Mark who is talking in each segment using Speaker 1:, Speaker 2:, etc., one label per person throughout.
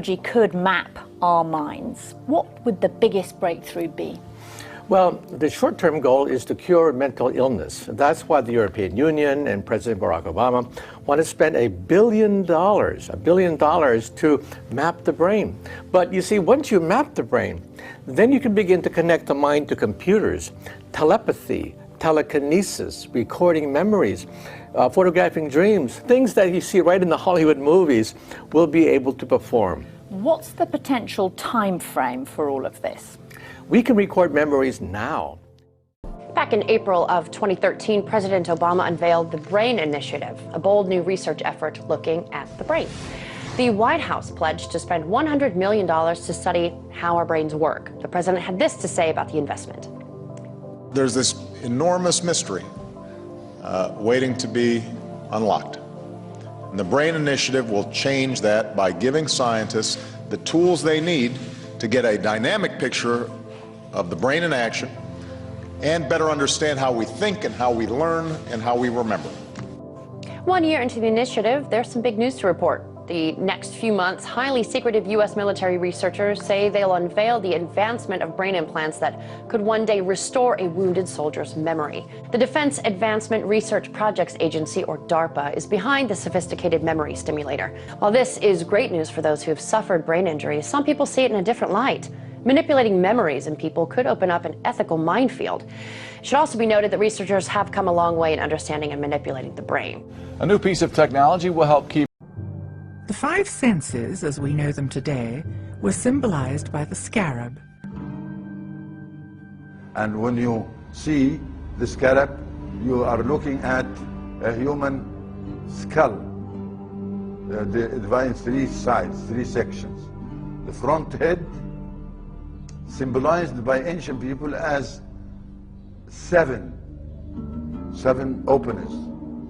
Speaker 1: Could map our minds, what would the biggest breakthrough be?
Speaker 2: Well, the short-term goal is to cure mental illness. That's why the European Union and President Barack Obama want to spend $1 billion to map the brain. But you see, once you map the brain, then you can begin to connect the mind to computers, telepathy, telekinesis, recording memories, photographing dreams, things that you see right in the Hollywood movies will be able to perform.
Speaker 1: What's the potential time frame for all of this?
Speaker 2: We can record memories now.
Speaker 3: Back in April of 2013, President Obama unveiled the Brain Initiative, a bold new research effort looking at the brain. The White House pledged to spend $100 million to study how our brains work. The president had this to say about the investment.
Speaker 4: There's this enormous mystery waiting to be unlocked. And the Brain Initiative will change that by giving scientists the tools they need to get a dynamic picture of the brain in action and better understand how we think and how we learn and how we remember.
Speaker 3: 1 year into the initiative, there's some big news to report. The next few months, highly secretive U.S. military researchers say they'll unveil the advancement of brain implants that could one day restore a wounded soldier's memory. The Defense Advancement Research Projects Agency, or DARPA, is behind the sophisticated memory stimulator. While this is great news for those who have suffered brain injuries, some people see it in a different light. Manipulating memories in people could open up an ethical minefield. It should also be noted that researchers have come a long way in understanding and manipulating the brain.
Speaker 5: A new piece of technology will help keep
Speaker 6: the five senses, as we know them today, were symbolized by the scarab.
Speaker 7: And when you see the scarab, you are looking at a human skull, divided in three sides, three sections. The front head, symbolized by ancient people as seven openers,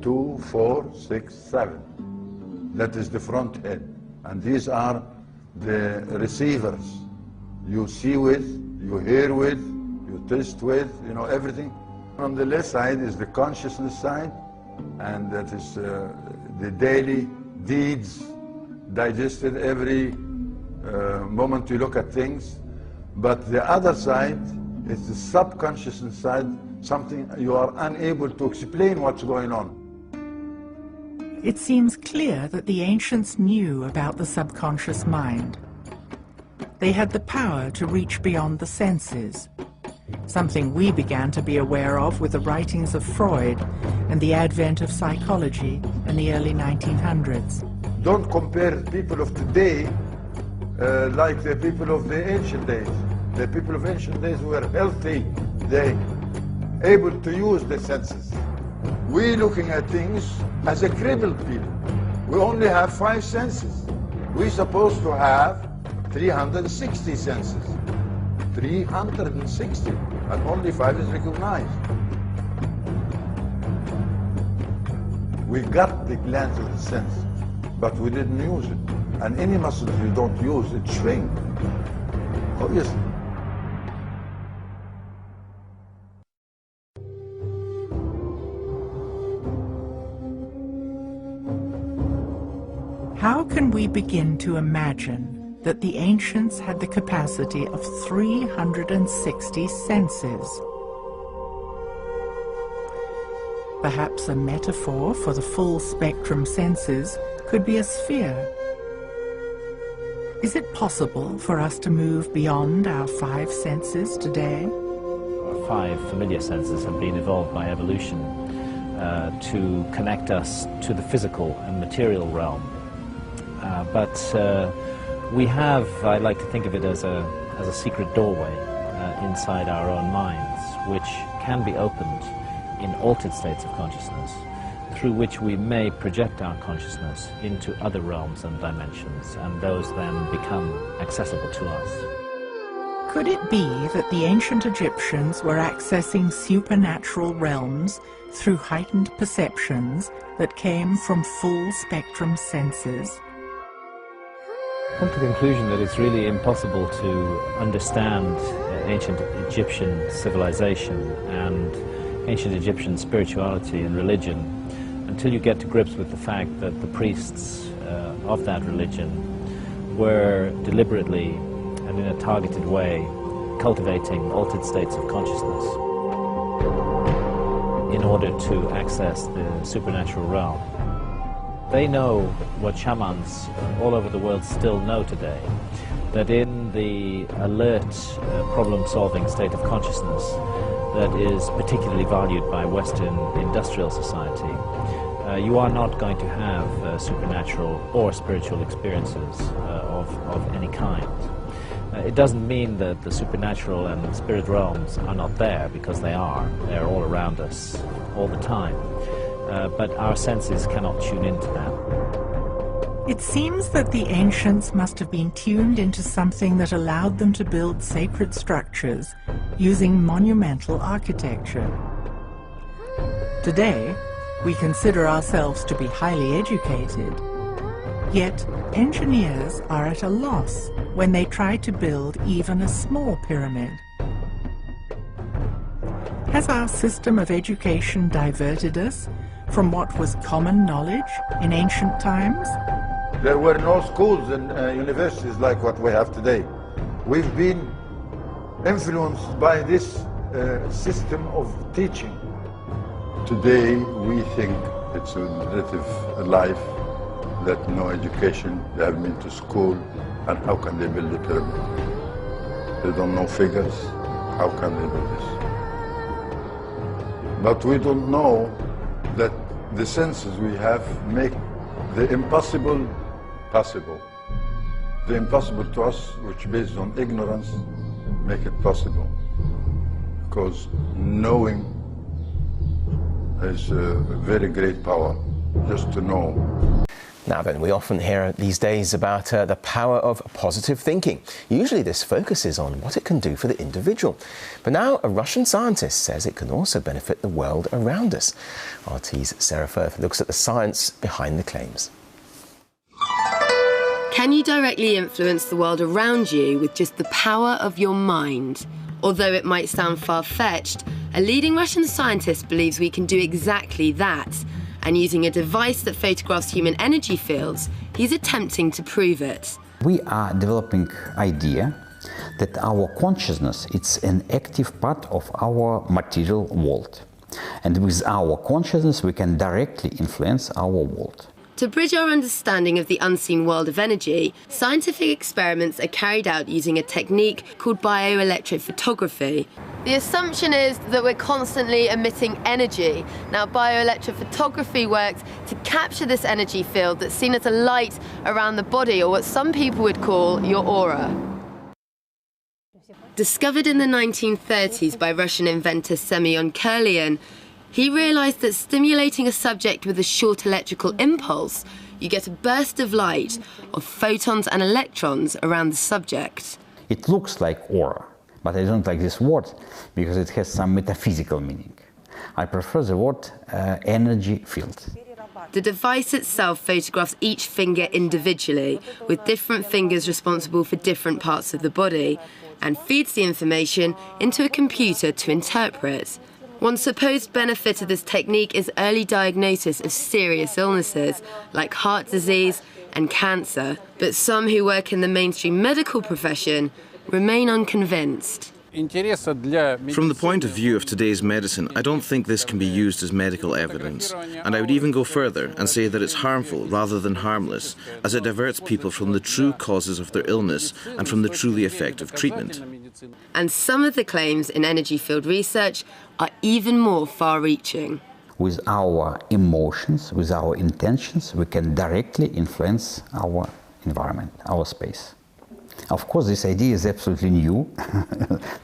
Speaker 7: 2, 4, 6, 7. That is the front head, and these are the receivers. You see with, you hear with, you taste with, you know, everything. On the left side is the consciousness side, and that is the daily deeds digested every moment you look at things. But the other side is the subconsciousness side, something you are unable to explain what's going on.
Speaker 6: It seems clear that the ancients knew about the subconscious mind. They had the power to reach beyond the senses, something we began to be aware of with the writings of Freud and the advent of psychology in the early 1900s.
Speaker 7: Don't compare people of today like the people of the ancient days. The people of ancient days were healthy. They able to use the senses. We're looking at things as a crippled people. We only have 5 senses. We're supposed to have 360 senses. 360, and only 5 is recognized. We got the glands of the sense, but we didn't use it. And any muscle you don't use, it shrinks. Obviously.
Speaker 6: How can we begin to imagine that the ancients had the capacity of 360 senses? Perhaps a metaphor for the full spectrum senses could be a sphere. Is it possible for us to move beyond our 5 senses today?
Speaker 8: Our 5 familiar senses have been evolved by evolution to connect us to the physical and material realm. But we have, I like to think of it as a secret doorway inside our own minds, which can be opened in altered states of consciousness, through which we may project our consciousness into other realms and dimensions, and those then become accessible to us.
Speaker 6: Could it be that the ancient Egyptians were accessing supernatural realms through heightened perceptions that came from full spectrum senses?
Speaker 8: I've come to the conclusion that it's really impossible to understand ancient Egyptian civilization and ancient Egyptian spirituality and religion until you get to grips with the fact that the priests of that religion were deliberately and in a targeted way cultivating altered states of consciousness in order to access the supernatural realm. They know what shamans all over the world still know today, that in the alert, problem-solving state of consciousness that is particularly valued by Western industrial society, you are not going to have supernatural or spiritual experiences of any kind. It doesn't mean that the supernatural and spirit realms are not there, because they are. They're all around us all the time. But our senses cannot tune into them.
Speaker 6: It seems that the ancients must have been tuned into something that allowed them to build sacred structures using monumental architecture. Today, we consider ourselves to be highly educated, yet engineers are at a loss when they try to build even a small pyramid. Has our system of education diverted us from what was common knowledge in ancient times?
Speaker 7: There were no schools and universities like what we have today. We've been influenced by this system of teaching. Today we think it's a relative life, that no education, they haven't been to school, and how can they build a pyramid? They don't know figures, how can they do this? But we don't know that the senses we have make the impossible possible. The impossible to us, which based on ignorance, make it possible. Because knowing is a very great power, just to know.
Speaker 9: Now then, we often hear these days about the power of positive thinking. Usually this focuses on what it can do for the individual. But now a Russian scientist says it can also benefit the world around us. RT's Sarah Firth looks at the science behind the claims.
Speaker 10: Can you directly influence the world around you with just the power of your mind? Although it might sound far-fetched, a leading Russian scientist believes we can do exactly that. And using a device that photographs human energy fields, he's attempting to prove it.
Speaker 11: We are developing idea that our consciousness is an active part of our material world. And with our consciousness, we can directly influence our world.
Speaker 10: To bridge our understanding of the unseen world of energy, scientific experiments are carried out using a technique called bioelectric photography. The assumption is that we're constantly emitting energy. Now, bioelectric photography works to capture this energy field that's seen as a light around the body, or what some people would call your aura. Discovered in the 1930s by Russian inventor Semyon Kybalion, he realized that stimulating a subject with a short electrical impulse, you get a burst of light, of photons and electrons around the subject.
Speaker 11: It looks like aura, but I don't like this word because it has some metaphysical meaning. I prefer the word energy field.
Speaker 10: The device itself photographs each finger individually, with different fingers responsible for different parts of the body, and feeds the information into a computer to interpret. One supposed benefit of this technique is early diagnosis of serious illnesses like heart disease and cancer, but some who work in the mainstream medical profession remain unconvinced.
Speaker 12: From the point of view of today's medicine, I don't think this can be used as medical evidence, and I would even go further and say that it's harmful rather than harmless, as it diverts people from the true causes of their illness and from the truly effective treatment.
Speaker 10: And some of the claims in energy field research are even more far-reaching.
Speaker 11: With our emotions, with our intentions, we can directly influence our environment, our space. Of course, this idea is absolutely new.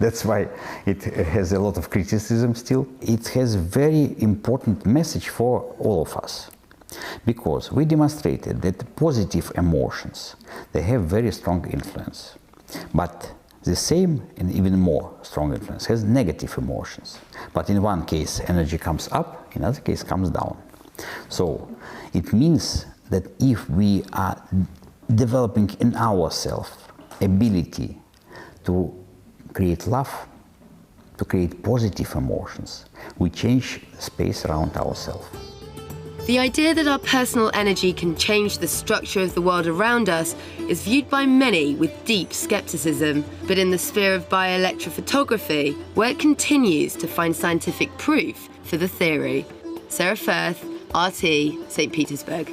Speaker 11: That's why it has a lot of criticism still. It has a very important message for all of us, because we demonstrated that positive emotions, they have very strong influence. But the same and even more strong influence has negative emotions. But in one case, energy comes up, in another case, comes down. So it means that if we are developing in ourselves ability to create love, to create positive emotions, we change the space around ourselves.
Speaker 10: The idea that our personal energy can change the structure of the world around us is viewed by many with deep skepticism. But in the sphere of bioelectrophotography, work continues to find scientific proof for the theory. Sarah Firth, RT, St. Petersburg.